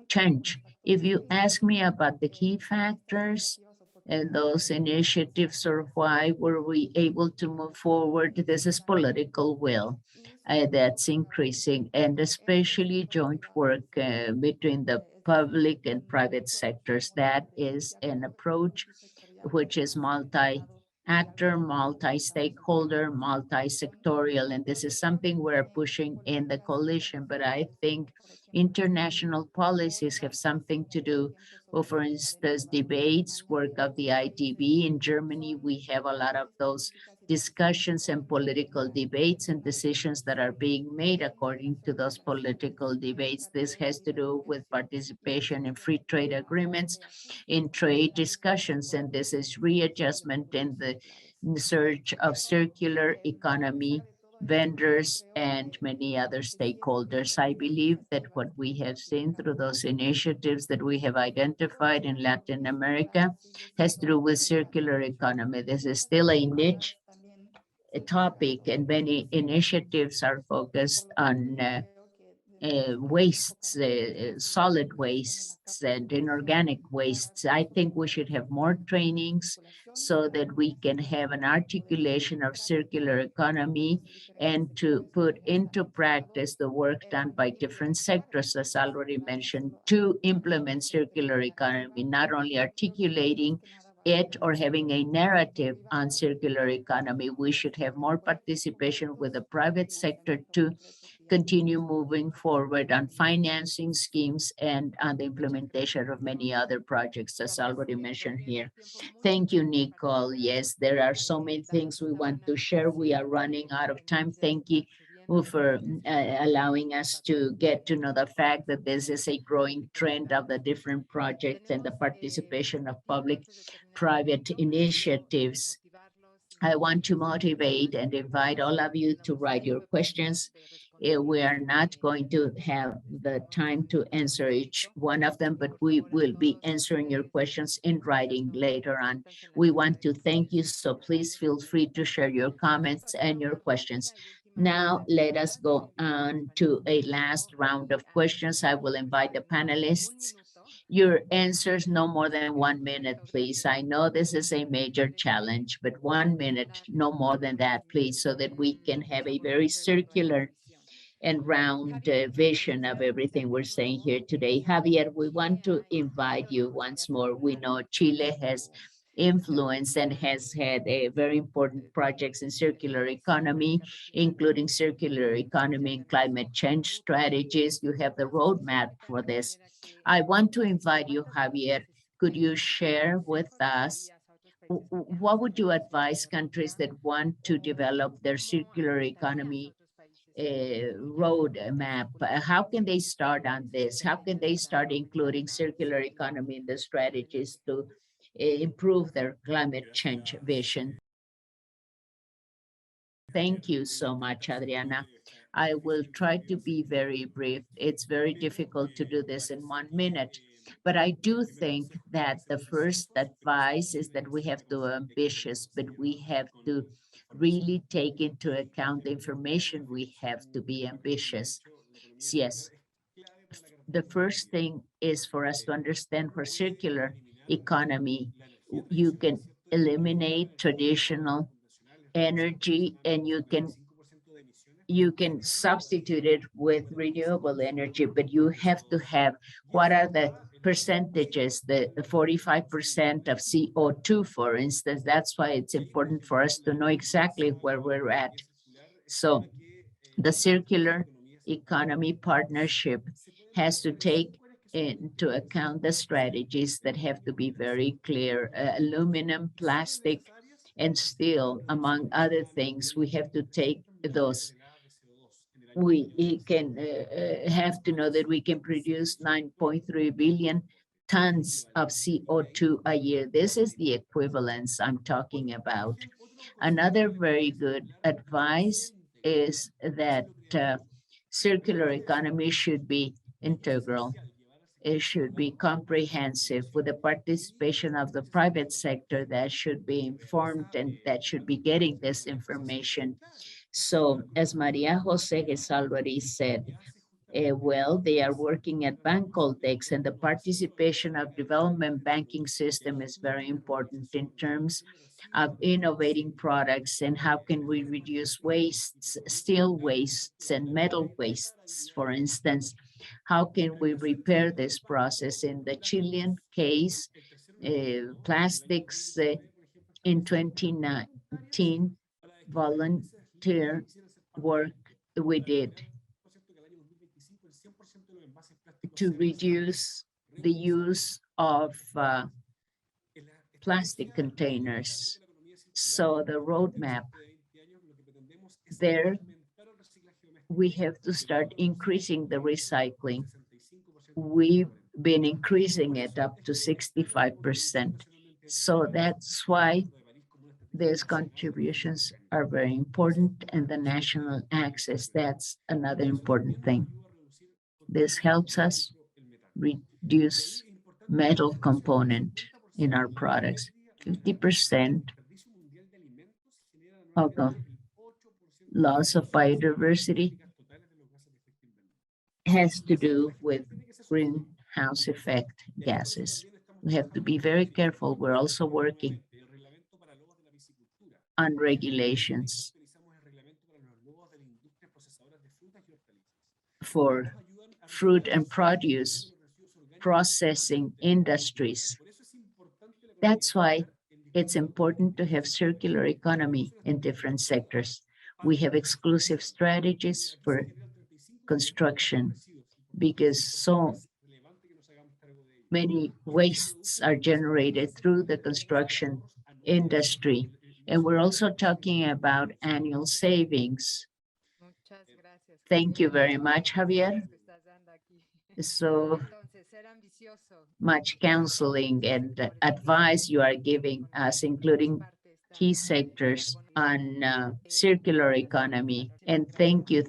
change. If you ask me about the key factors, and those initiatives or why were we able to move forward? This is political will that's increasing, and especially joint work between the public and private sectors. That is an approach which is multi-actor, multi-stakeholder, multi-sectorial, and this is something we're pushing in the coalition. But I think international policies have something to do. Well, for instance, debates, work of the ITB in Germany, we have a lot of those discussions and political debates and decisions that are being made according to those political debates. This has to do with participation in free trade agreements, in trade discussions, and this is readjustment in the search of circular economy, vendors, and many other stakeholders. I believe that what we have seen through those initiatives that we have identified in Latin America has to do with circular economy. This is still a niche topic, and many initiatives are focused on wastes, solid wastes and inorganic wastes. I think we should have more trainings so that we can have an articulation of circular economy and to put into practice the work done by different sectors, as already mentioned, to implement circular economy, not only articulating it or having a narrative on circular economy. We should have more participation with the private sector to continue moving forward on financing schemes and on the implementation of many other projects, as already mentioned here. Thank you, Nicole. Yes, there are so many things we want to share. We are running out of time. Thank you for allowing us to get to know the fact that this is a growing trend of the different projects and the participation of public-private initiatives. I want to motivate and invite all of you to write your questions. We are not going to have the time to answer each one of them, but we will be answering your questions in writing later on. We want to thank you, so please feel free to share your comments and your questions. Now, let us go on to a last round of questions. I will invite the panelists. Your answers no more than 1 minute, please. I know this is a major challenge, but 1 minute, no more than that, please, so that we can have a very circular and round vision of everything we're saying here today. Javier, we want to invite you once more. We know Chile has influence and has had a very important projects in circular economy, including circular economy and climate change strategies. You have the roadmap for this. I want to invite you, Javier. Could you share with us what would you advise countries that want to develop their circular economy roadmap? How can they start on this? How can they start including circular economy in the strategies to improve their climate change vision? Thank you so much, Adriana. I will try to be very brief. It's very difficult to do this in 1 minute, but I do think that the first advice is that we have to be ambitious, but we have to really take into account the information we have to be ambitious. Yes, the first thing is for us to understand for circular economy, you can eliminate traditional energy and you can you can substitute it with renewable energy, but you have to have what are the percentages, the 45% of CO2, for instance. That's why it's important for us to know exactly where we're at. So the circular economy partnership has to take into account the strategies that have to be very clear. Aluminum, plastic, and steel, among other things, we have to take those. We can have to know that we can produce 9.3 billion tons of CO2 a year. This is the equivalence I'm talking about. Another very good advice is that circular economy should be integral. It should be comprehensive with the participation of the private sector that should be informed and that should be getting this information. So as Maria Jose has already said, well, they are working at Bancoltex, and the participation of development banking system is very important in terms of innovating products and how can we reduce wastes, steel wastes and metal wastes, for instance. How can we repair this process? In the Chilean case, plastics in 2019, volunteer work we did to reduce the use of plastic containers. So the roadmap there, we have to start increasing the recycling. We've been increasing it up to 65%. So that's why these contributions are very important, and the national access, that's another important thing. This helps us reduce metal component in our products. 50% of the loss of biodiversity has to do with greenhouse effect gases. We have to be very careful. We're also working on regulations for fruit and produce processing industries. That's why it's important to have circular economy in different sectors. We have exclusive strategies for construction because so many wastes are generated through the construction industry. And we're also talking about annual savings. Thank you very much, Javier. So much counseling and advice you are giving us, including key sectors on circular economy. And thank you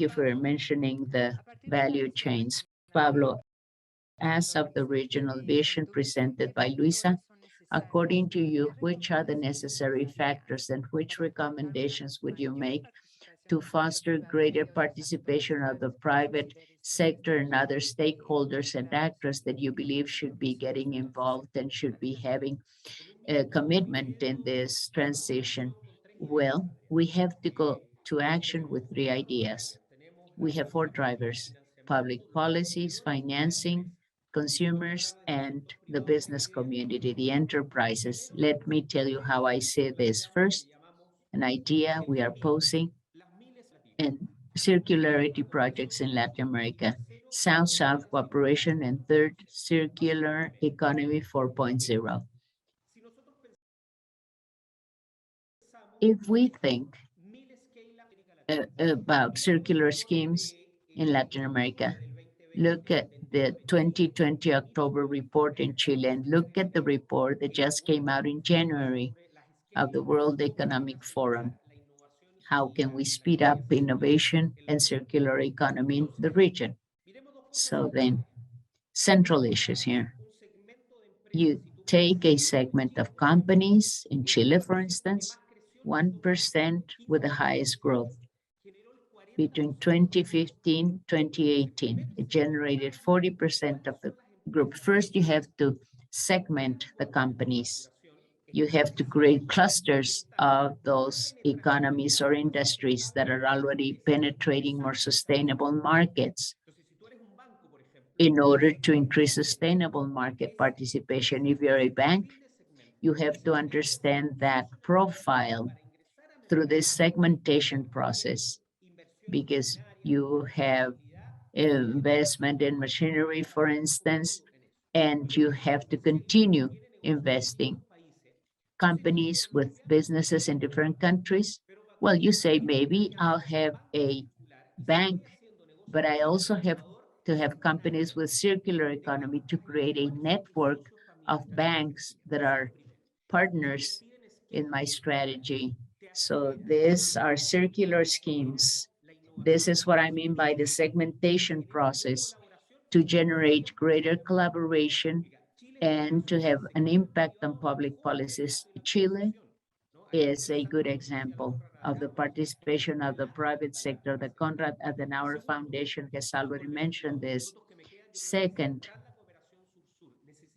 for mentioning the value chains. Pablo, as of the regional vision presented by Luisa, according to you, which are the necessary factors and which recommendations would you make to foster greater participation of the private sector and other stakeholders and actors that you believe should be getting involved and should be having a commitment in this transition? Well, we have to go to action with 3 ideas. We have 4 drivers: public policies, financing, consumers, and the business community, the enterprises. Let me tell you how I see this. First, an idea we are posing in circularity projects in Latin America, South-South cooperation, and third, circular economy 4.0. If we think about circular schemes in Latin America, look at the 2020 October report in Chile and look at the report that just came out in January of the World Economic Forum. How can we speed up innovation and circular economy in the region? So then, central issues here. You take a segment of companies in Chile, for instance, 1% with the highest growth. Between 2015, 2018, it generated 40% of the group. First, you have to segment the companies. You have to create clusters of those economies or industries that are already penetrating more sustainable markets in order to increase sustainable market participation. If you're a bank, you have to understand that profile through this segmentation process, because you have investment in machinery, for instance, and you have to continue investing. Companies with businesses in different countries, well, you say, maybe I'll have a bank, but I also have to have companies with circular economy to create a network of banks that are partners in my strategy. So these are circular schemes. This is what I mean by the segmentation process, to generate greater collaboration and to have an impact on public policies. Chile is a good example of the participation of the private sector. The Konrad Adenauer Foundation has already mentioned this. Second,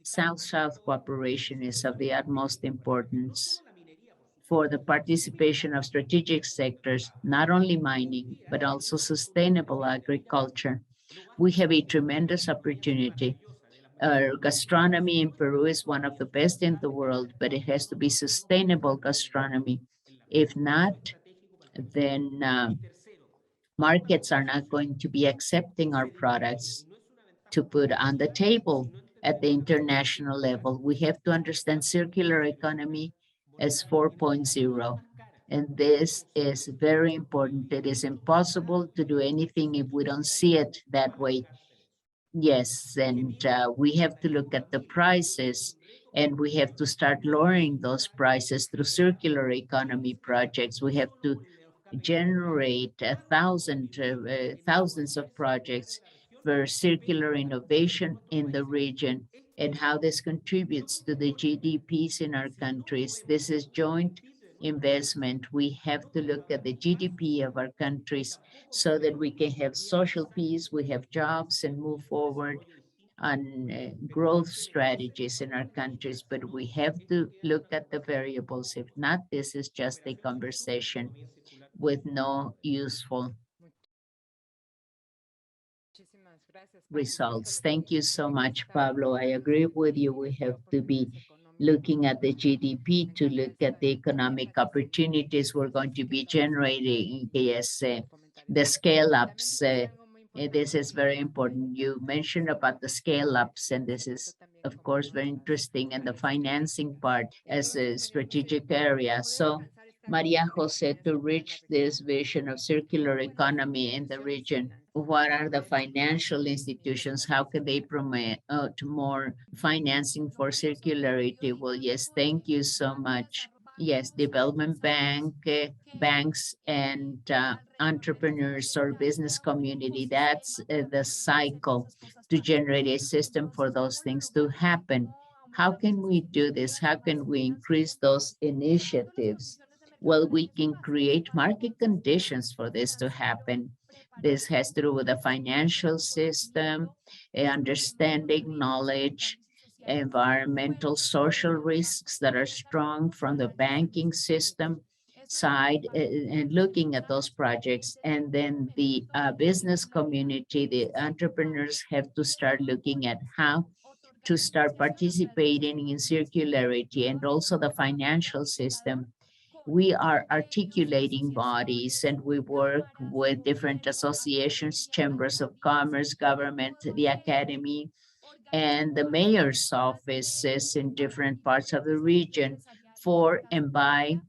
South-South cooperation is of the utmost importance for the participation of strategic sectors, not only mining, but also sustainable agriculture. We have a tremendous opportunity. Gastronomy in Peru is one of the best in the world, but it has to be sustainable gastronomy. If not, then markets are not going to be accepting our products to put on the table at the international level. We have to understand circular economy as 4.0. And this is very important. It is impossible to do anything if we don't see it that way. Yes, and we have to look at the prices, and we have to start lowering those prices through circular economy projects. We have to generate thousands of projects for circular innovation in the region, and how this contributes to the GDPs in our countries. This is joint investment. We have to look at the GDP of our countries so that we can have social peace, we have jobs, and move forward on growth strategies in our countries. But we have to look at the variables. If not, this is just a conversation with no useful results. Thank you so much, Pablo. I agree with you. We have to be looking at the GDP to look at the economic opportunities we're going to be generating. Yes, the scale-ups. This is very important. You mentioned about the scale-ups, and this is, of course, very interesting, and the financing part as a strategic area. So, Maria Jose, to reach this vision of circular economy in the region, what are the financial institutions? How can they promote more financing for circularity? Well, yes, thank you so much. Yes, development bank, banks, and entrepreneurs or business community. That's the cycle to generate a system for those things to happen. How can we do this? How can we increase those initiatives? Well, we can create market conditions for this to happen. This has to do with the financial system, understanding, knowledge, environmental, social risks that are strong from the banking system side, and looking at those projects. And then the business community, the entrepreneurs have to start looking at how to start participating in circularity, and also the financial system. We are articulating bodies, and we work with different associations, chambers of commerce, government, the academy, and the mayor's offices in different parts of the region for and by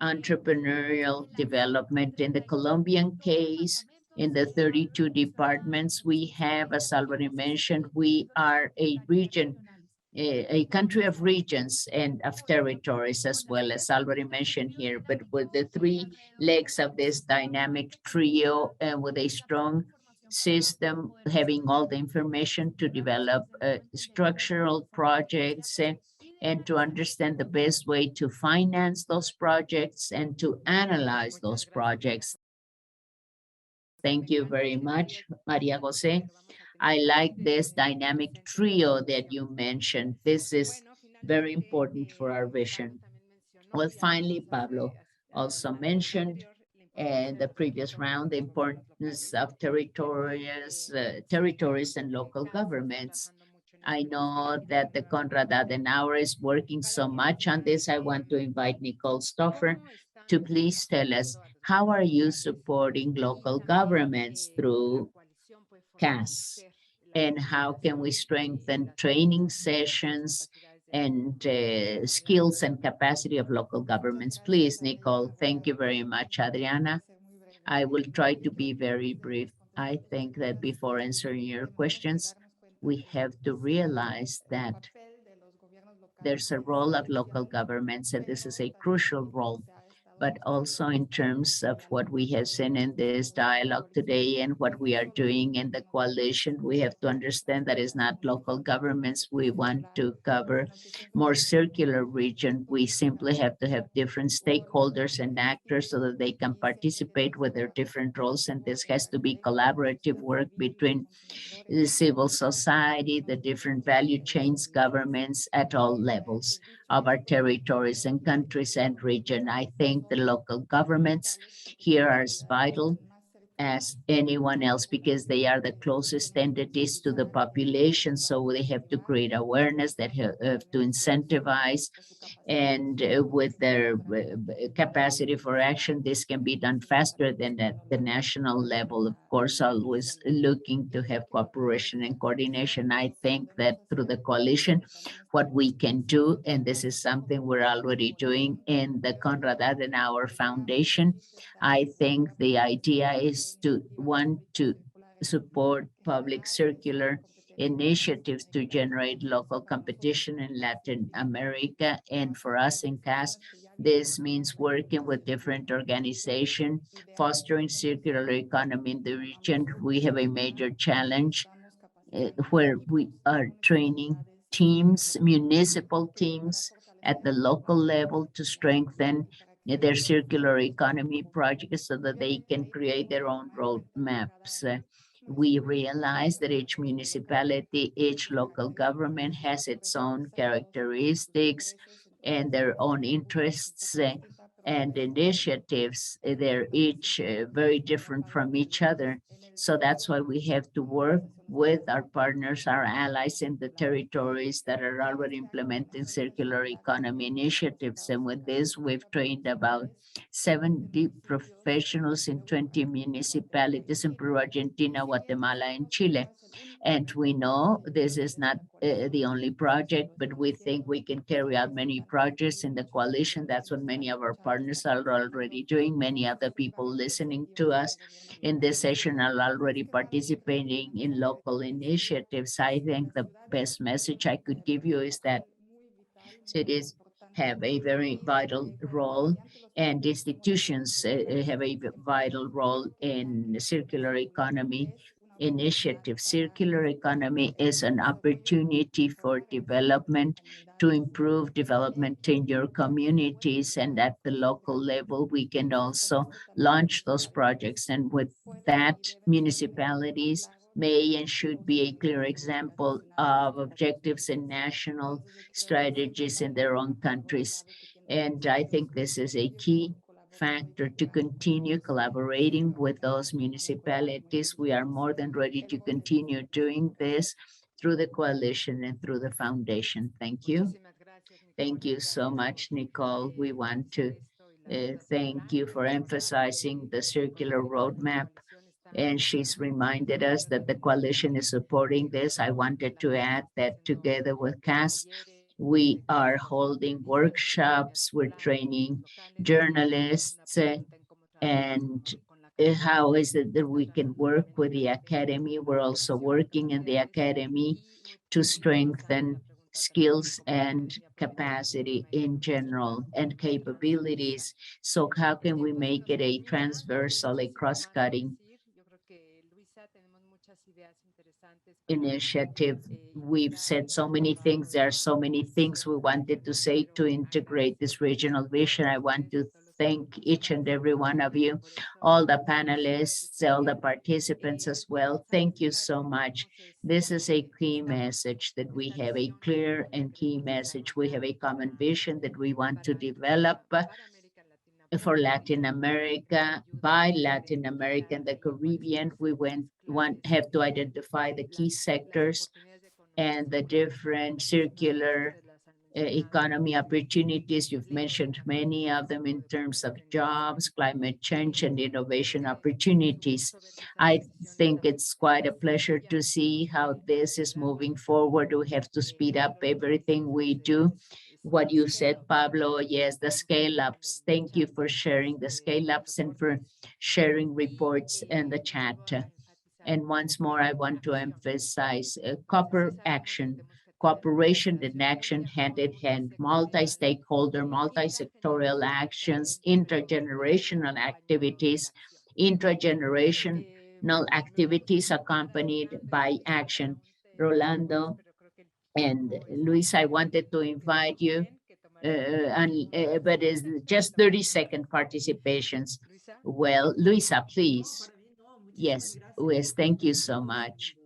entrepreneurial development. In the Colombian case, in the 32 departments we have, as already mentioned, we are a region, a country of regions and of territories, as well as already mentioned here, but with the three legs of this dynamic trio, and with a strong system, having all the information to develop structural projects, and to understand the best way to finance those projects and to analyze those projects. Thank you very much, Maria Jose. I like this dynamic trio that you mentioned. This is very important for our vision. Well, finally, Pablo also mentioned in the previous round the importance of territories and local governments. I know that the Konrad Adenauer is working so much on this. I want to invite Nicole Stoffer to please tell us, how are you supporting local governments through CAS? And how can we strengthen training sessions and skills and capacity of local governments? Please, Nicole. Thank you very much, Adriana. I will try to be very brief. I think that before answering your questions, we have to realize that there's a role of local governments, and this is a crucial role, but also in terms of what we have seen in this dialogue today and what we are doing in the coalition, we have to understand that it's not local governments. We want to cover more circular region. We simply have to have different stakeholders and actors so that they can participate with their different roles, and this has to be collaborative work between the civil society, the different value chains, governments at all levels of our territories and countries and region. I think the local governments here are as vital as anyone else because they are the closest entities to the population. So they have to create awareness, that have to incentivize, and with their capacity for action, this can be done faster than at the national level. Of course, always looking to have cooperation and coordination. I think that through the coalition, what we can do, and this is something we're already doing in the Konrad Adenauer Foundation, I think the idea is to want to support public circular initiatives to generate local competition in Latin America. And for us in CAS, this means working with different organizations, fostering circular economy in the region. We have a major challenge where we are training teams, municipal teams at the local level to strengthen their circular economy projects so that they can create their own roadmaps. We realize that each municipality, each local government has its own characteristics and their own interests and initiatives. They're each very different from each other. So that's why we have to work with our partners, our allies in the territories that are already implementing circular economy initiatives. And with this, we've trained about 70 professionals in 20 municipalities in Peru, Argentina, Guatemala, and Chile. And we know this is not the only project, but we think we can carry out many projects in the coalition. That's what many of our partners are already doing. Many other people listening to us in this session are already participating in local initiatives. I think the best message I could give you is that cities have a very vital role, and institutions have a vital role in the circular economy initiative. Circular economy is an opportunity for development, to improve development in your communities, and at the local level, we can also launch those projects. And with that, municipalities may and should be a clear example of objectives and national strategies in their own countries. And I think this is a key factor to continue collaborating with those municipalities. We are more than ready to continue doing this through the coalition and through the foundation. Thank you. Thank you so much, Nicole. We want to thank you for emphasizing the circular roadmap, and she's reminded us that the coalition is supporting this. I wanted to add that together with CAS, we are holding workshops, we're training journalists, and how is it that we can work with the academy? We're also working in the academy to strengthen skills and capacity in general and capabilities. So how can we make it a transversal, a cross-cutting initiative? We've said so many things. There are so many things we wanted to say to integrate this regional vision. I want to thank each and every one of you, all the panelists, all the participants as well. Thank you so much. This is a key message that we have a clear and key message. We have a common vision that we want to develop for Latin America, by Latin America and the Caribbean. We have to identify the key sectors and the different circular economy opportunities. You've mentioned many of them in terms of jobs, climate change, and innovation opportunities. I think it's quite a pleasure to see how this is moving forward. We have to speed up everything we do. What you said, Pablo, yes, the scale-ups. Thank you for sharing the scale-ups and for sharing reports in the chat. And once more, I want to emphasize copper action, cooperation and action hand in hand, multi-stakeholder, multi-sectorial actions, intergenerational activities, intragenerational activities accompanied by action. Rolando and Luis, I wanted to invite you, but it's just 30-second participations. Well, Luisa, please. Yes, Luis, thank you so much.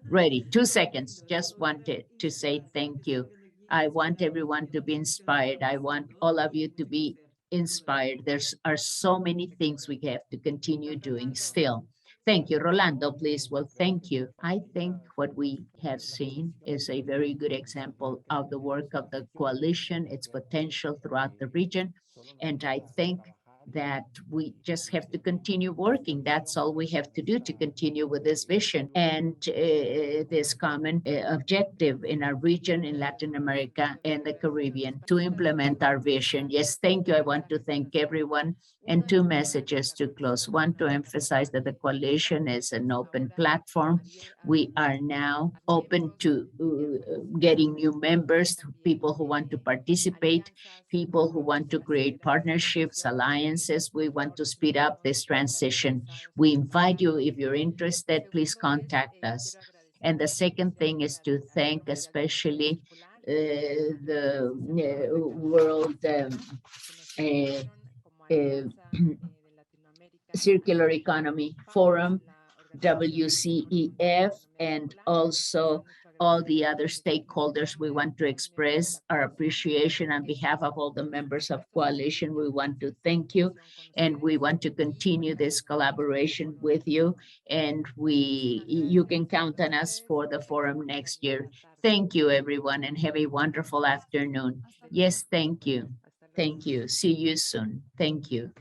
Ready, 2 seconds. Just wanted to say thank you. I want everyone to be inspired. I want all of you to be inspired. Are so many things we have to continue doing still. Thank you, Rolando, please. Well, thank you. I think what we have seen is a very good example of the work of the coalition, its potential throughout the region. And I think that we just have to continue working. That's all we have to do to continue with this vision and this common objective in our region, in Latin America and the Caribbean, to implement our vision. Yes, thank you. I want to thank everyone. And 2 messages to close. One, to emphasize that the coalition is an open platform. We are now open to getting new members, people who want to participate, people who want to create partnerships, alliances. We want to speed up this transition. We invite you, if you're interested, please contact us. And the second thing is to thank especially the World Circular Economy Forum, WCEF, and also all the other stakeholders. We want to express our appreciation on behalf of all the members of coalition. We want to thank you, and we want to continue this collaboration with you, and you can count on us for the forum next year. Thank you, everyone, and have a wonderful afternoon. Yes, thank you. Thank you. See you soon. Thank you.